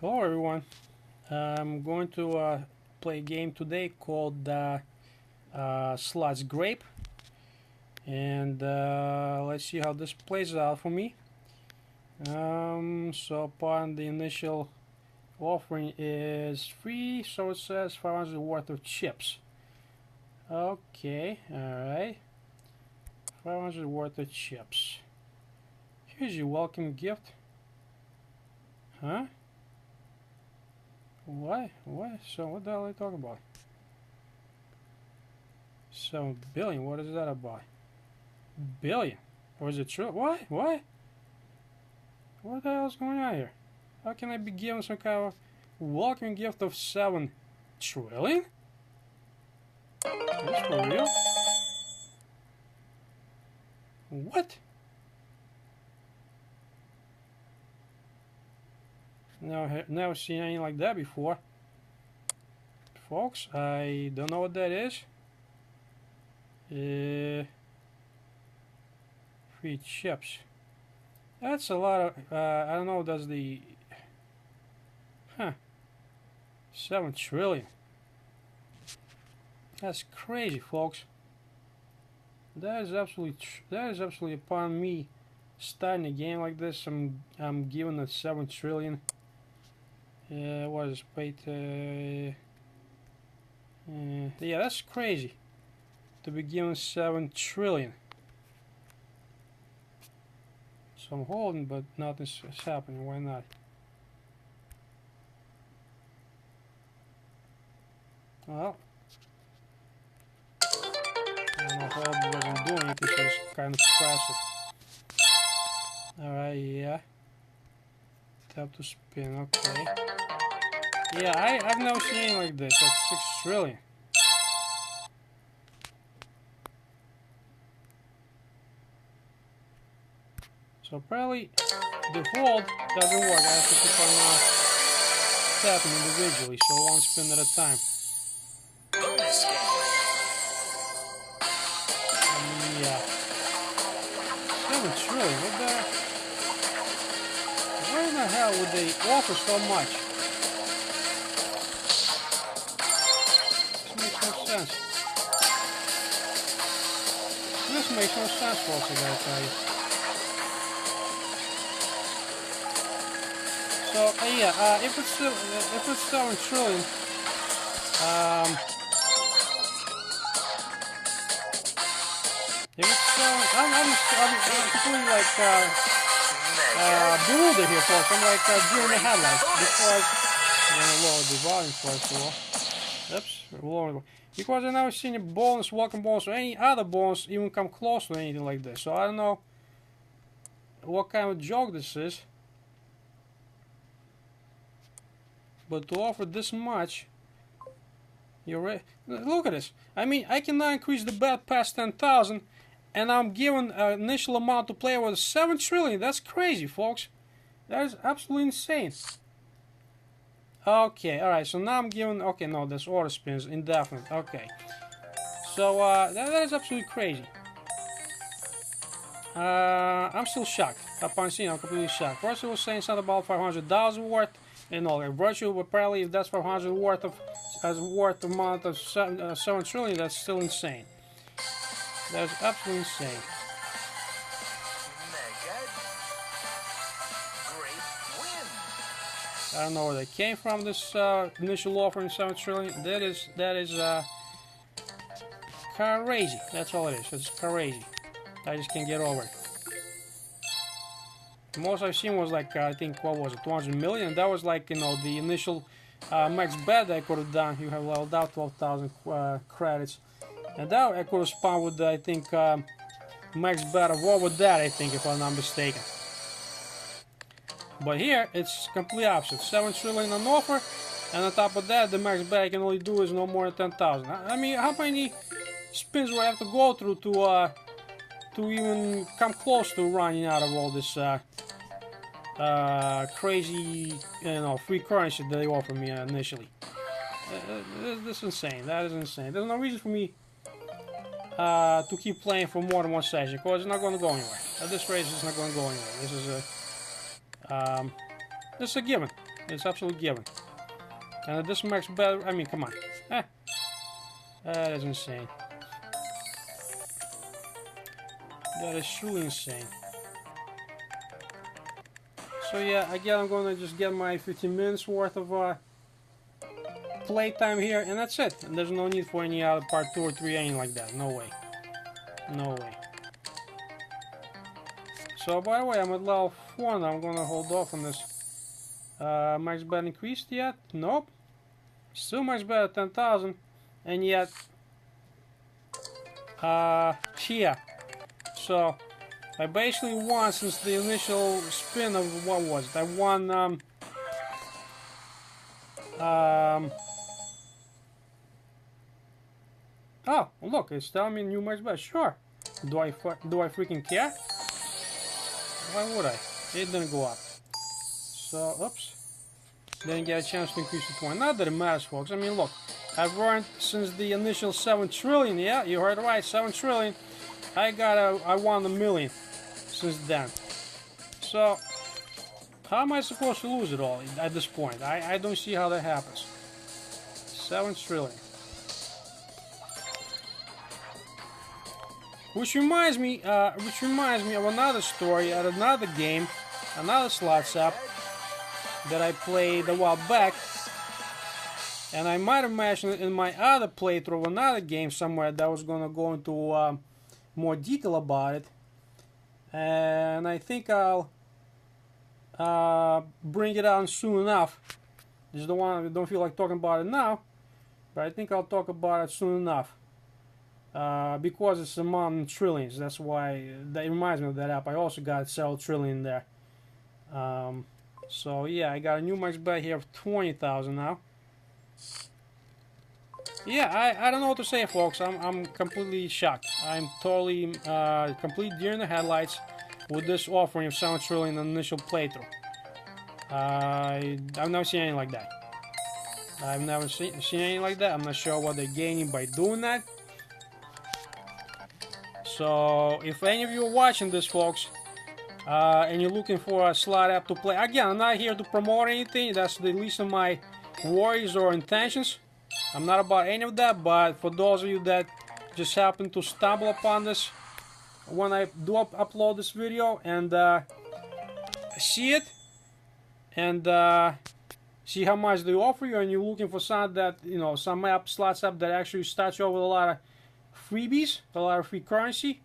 Hello everyone. I'm going to play a game today called Slots Grape, and let's see how this plays out for me. So upon the initial offering is free, so it says 500 worth of chips. Okay, alright. 500 worth of chips. Here's your welcome gift. Huh? What? What? So what the hell are they talking about? 7 billion? What is that about? Billion? Or is it true? What? What? What the hell is going on here? How can I be given some kind of welcome gift of 7 trillion? Is this for real? What? Never seen anything like that before. Folks, I don't know what that is. Free chips. That's a lot of, I don't know, that's the, 7 trillion. That's crazy, folks. That is absolutely upon me starting a game like this. I'm given a 7 trillion. What is paid? Yeah, that's crazy. To be given 7 trillion. So I'm holding, but nothing's happening. Why not? Well, I don't know how what I'm doing. This is kind of impressive. Alright, yeah. Tap to spin, okay. Yeah, I've never seen anything like this. That's 6 trillion. So apparently the hold doesn't work. I have to keep on tapping individually, so one spin at a time. Bonus game. Yeah. 7 trillion, what the? Why in the hell would they offer so much? This makes no sense. This makes no sense, folks, I gotta tell you. So yeah, if it's 7 trillion, if it's 7, I'm completely like bewildered here, folks. I'm like deer in the headlights because I'm gonna lower the volume first of all. Oops, lower. Because I've never seen a bonus, welcome bonus, or any other bonus even come close to anything like this. So I don't know what kind of joke this is. But to offer this much, you're right. Look at this. I mean, I cannot increase the bet past 10,000, and I'm given an initial amount to play with 7 trillion. That's crazy, folks. That is absolutely insane. Okay, alright, so now I'm given. Okay, no, that's order spins, indefinite. Okay. So, that is absolutely crazy. I'm still shocked. Upon seeing, I'm completely shocked. First, it was saying something about $500 worth. And all like virtual, apparently if that's 500 worth of amount of 7 trillion, that's still insane. That's absolutely insane. Mega Grape win. I don't know where they came from. This initial offering 7 trillion. That is crazy. That's all it is. It's crazy. I just can't get over it. The most I've seen was like I think what was it, 200 million. That was like, you know, the initial max bet I could have done. You have leveled out 12,000 credits, and that I could have spawned with I think max bet of what was that, I think, if I'm not mistaken. But here it's completely opposite. 7 trillion on offer, and on top of that, the max bet I can only do is no more than 10,000. I mean, how many spins do I have to go through to even come close to running out of all this crazy, you know, free currency that they offer me initially? This is insane. That is insane. There's no reason for me to keep playing for more than one session, because it's not going to go anywhere. At this rate, it's not going to go anywhere. This is a given. It's absolutely given. And this max bet, I mean, come on. That is insane. That is truly insane. So yeah, again, I'm gonna just get my 15 minutes worth of playtime here, and that's it. And there's no need for any other part 2 or 3, anything like that. No way. No way. So, by the way, I'm at level 4 now. I'm gonna hold off on this. Max bet increased yet? Nope. Still max bet at 10,000. And yet... yeah. So, I basically won since the initial spin of... what was it? I won, oh, look, it's telling me new max bet. Sure. Do I freaking care? Why would I? It didn't go up. So, oops. Didn't get a chance to increase the point. Not that it matters, folks. I mean, look. I've earned since the initial 7 trillion. Yeah, you heard it right. 7 trillion. I won a million since then. So, how am I supposed to lose it all at this point? I don't see how that happens. 7 trillion. Which reminds me of another story at another game, another slots app that I played a while back, and I might have mentioned it in my other playthrough of another game somewhere that I was gonna go into more detail about it, and I think I'll bring it on soon enough. Just don't feel like talking about it now, but I think I'll talk about it soon enough. Because it's among trillions, that's why that reminds me of that app. I also got several trillion there. So yeah, I got a new max bet here of 20,000 now. Yeah, I don't know what to say, folks. I'm completely shocked. I'm totally complete deer in the headlights with this offering of 7 trillion initial playthrough. I've never seen anything like that. I've never seen anything like that. I'm not sure what they're gaining by doing that. So, if any of you are watching this, folks, and you're looking for a slot app to play, again, I'm not here to promote anything. That's the least of my worries or intentions. I'm not about any of that, but for those of you that just happen to stumble upon this when I do upload this video and see it and see how much they offer you, and you're looking for some that, you know, some slots app that actually starts you off with a lot of freebies, a lot of free currency,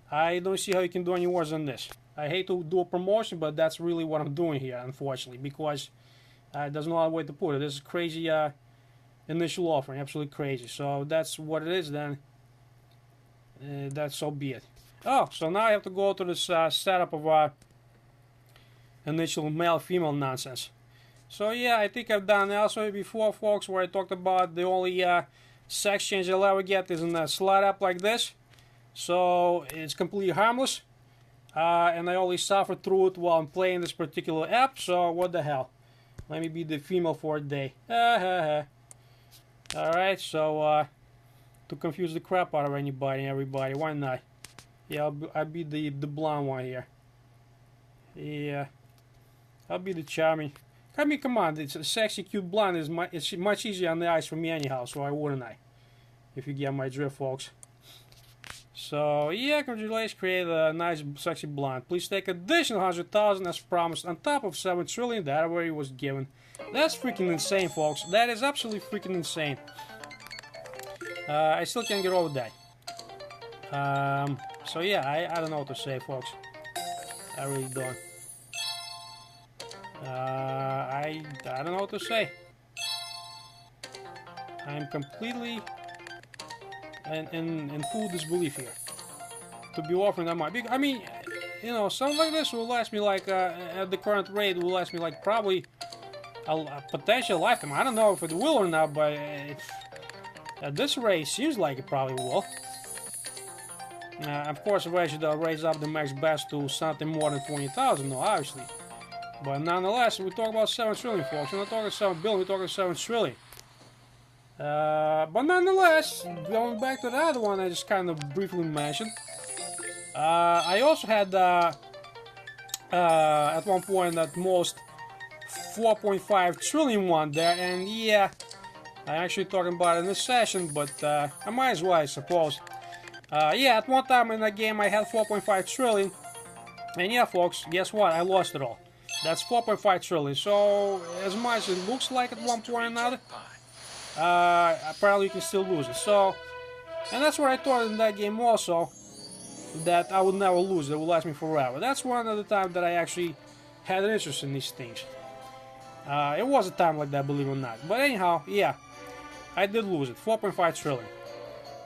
I don't see how you can do any worse than this. I hate to do a promotion, but that's really what I'm doing here, unfortunately, because there's no other way to put it. This is crazy initial offering, absolutely crazy. So that's what it is then. That's so be it. Oh, so now I have to go to this setup of initial male-female nonsense. So yeah, I think I've done elsewhere before, folks, where I talked about the only sex change I'll ever get is in a slot app like this. So it's completely harmless, and I only suffer through it while I'm playing this particular app. So what the hell? Let me be the female for a day. Alright, so to confuse the crap out of everybody, why not? Yeah, I'll be the blonde one here. Yeah, I'll be the charming. I mean, come on, it's a sexy, cute blonde. It's much easier on the eyes for me anyhow, so why wouldn't I? If you get my drift, folks. So, yeah, congratulations, create a nice, sexy blonde. Please take additional 100,000 as promised on top of 7 trillion that already was given. That's freaking insane, folks. That is absolutely freaking insane. I still can't get over that. So, yeah, I don't know what to say, folks. I really don't. I don't know what to say. I'm completely in full disbelief here to be offering that much. I mean, you know, something like this will last me like at the current rate will last me like probably a potential lifetime. I don't know if it will or not, but at this rate, seems like it probably will. Of course, eventually they'll raise up the max best to something more than 20,000, no, obviously. But nonetheless, we talk about 7 trillion, folks. We're not talking 7 billion, we're talking 7 trillion. But nonetheless, going back to the other one I just kind of briefly mentioned, I also had at one point at most 4.5 trillion one there, and yeah, I'm actually talking about it in this session, but I might as well, I suppose. Yeah, at one time in the game I had 4.5 trillion, and yeah, folks, guess what? I lost it all. That's 4.5 trillion. So as much as it looks like at one point or another, apparently you can still lose it. So, and that's what I thought in that game also, that I would never lose it. It would last me forever. That's one of the times that I actually had an interest in these things. It was a time like that, believe it or not. But anyhow, yeah, I did lose it. 4.5 trillion.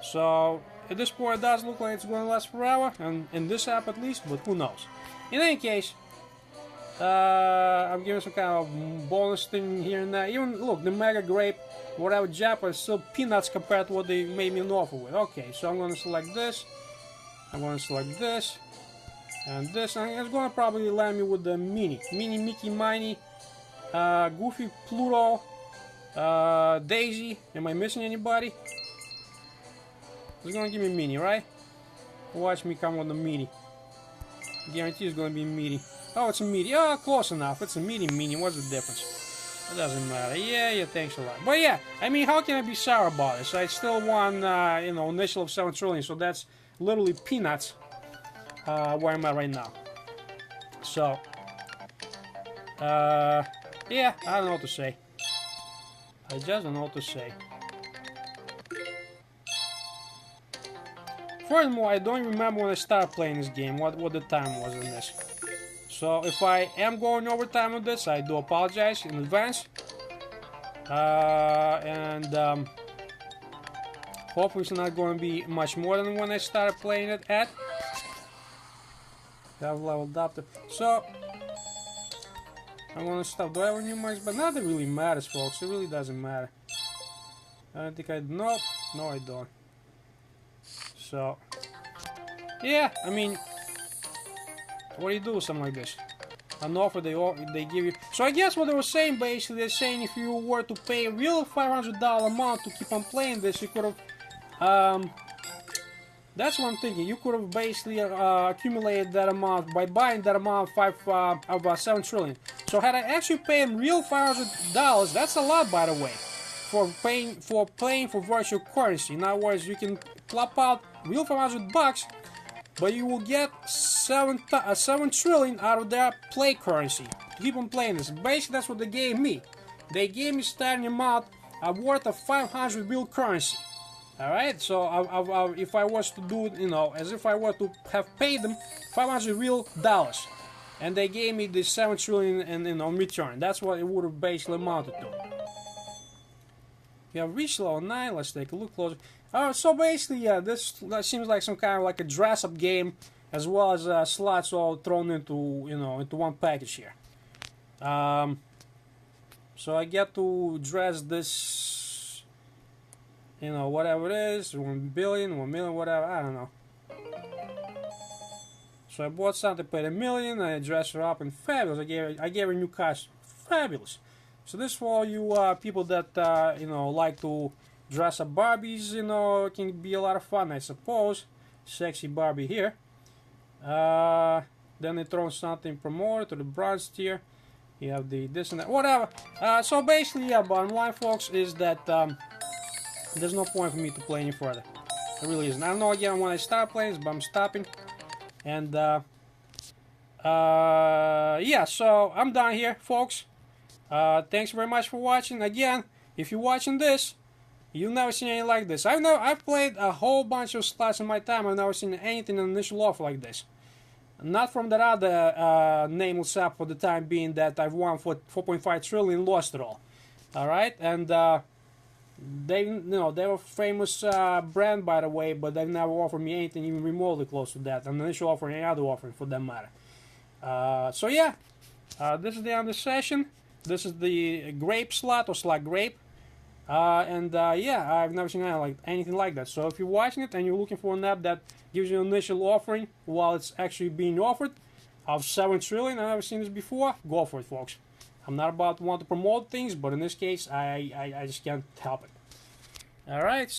So at this point it does look like it's going to last forever, and in this app at least, but who knows. In any case, I'm giving some kind of bonus thing here and there. Even, look, the Mega Grape, whatever Japa, is still peanuts compared to what they made me an offer with. Okay, so I'm going to select this. I'm going to select this. And this. And it's going to probably land me with the Mini. Mini, Mickey, Miney, Goofy, Pluto, Daisy. Am I missing anybody? It's going to give me Mini, right? Watch me come with the Mini. Guarantee it's going to be Mini. Oh, it's a Mini. Oh, close enough. It's a Mini. What's the difference? It doesn't matter. Yeah, thanks a lot. But yeah, I mean, how can I be sour about this? I still won, you know, initial of 7 trillion, so that's literally peanuts where I'm at right now. So, yeah, I don't know what to say. I just don't know what to say. Furthermore, I don't remember when I started playing this game, what the time was in this. So if I am going over time on this, I do apologize in advance. Hopefully it's not going to be much more than when I started playing it at. I've leveled up. So I'm going to stop. Do I have new marks? But nothing really matters, folks. It really doesn't matter. I don't think I... Nope. No, I don't. So, yeah, I mean, what do you do with something like this? An offer they give you. So I guess what they were saying, basically, they're saying if you were to pay a real $500 amount to keep on playing this, you could have, that's what I'm thinking. You could have basically accumulated that amount by buying that amount of 7 trillion. So had I actually paid real $500, that's a lot, by the way, for playing for virtual currency. In other words, you can plop out real $500, but you will get 7 trillion out of their play currency to keep on playing this. Basically, that's what they gave me. They gave me starting amount worth of 500 real currency. All right, so if I was to do it, you know, as if I were to have paid them 500 real dollars, and they gave me the 7 trillion in return. That's what it would have basically amounted to. We have reached level 9. Let's take a look closer. So basically, yeah, that seems like some kind of like a dress-up game, as well as slots all thrown into, you know, into one package here. So I get to dress this, you know, whatever it is, 1 billion, 1 million, whatever, I don't know. So I bought something, paid $1 million, and I dressed her up in fabulous. I gave her a new costume, fabulous. So this for all you people that you know, like to dress up Barbies, you know, it can be a lot of fun, I suppose. Sexy Barbie here. Then they throw something promoted to the bronze tier. You have the this and that, whatever. So basically, yeah, bottom line, folks, is that there's no point for me to play any further. There really isn't. I don't know again when I start playing this, but I'm stopping. And yeah, so I'm done here, folks. Thanks very much for watching. Again, if you're watching this, you've never seen anything like this. I've played a whole bunch of slots in my time. I've never seen anything in an initial offer like this. Not from that other nameless app for the time being that I've won for 4.5 trillion, lost it all. Alright, and they, you know, they were a famous brand, by the way, but they've never offered me anything even remotely close to that. An initial offer, any other offering for that matter. So yeah, this is the end of the session. This is the Grape slot, or Slot Grape. Yeah, I've never seen anything like that. So if you're watching it and you're looking for an app that gives you an initial offering while it's actually being offered of 7 trillion, I've never seen this before, go for it, folks. I'm not about to want to promote things, but in this case, I just can't help it. Alright.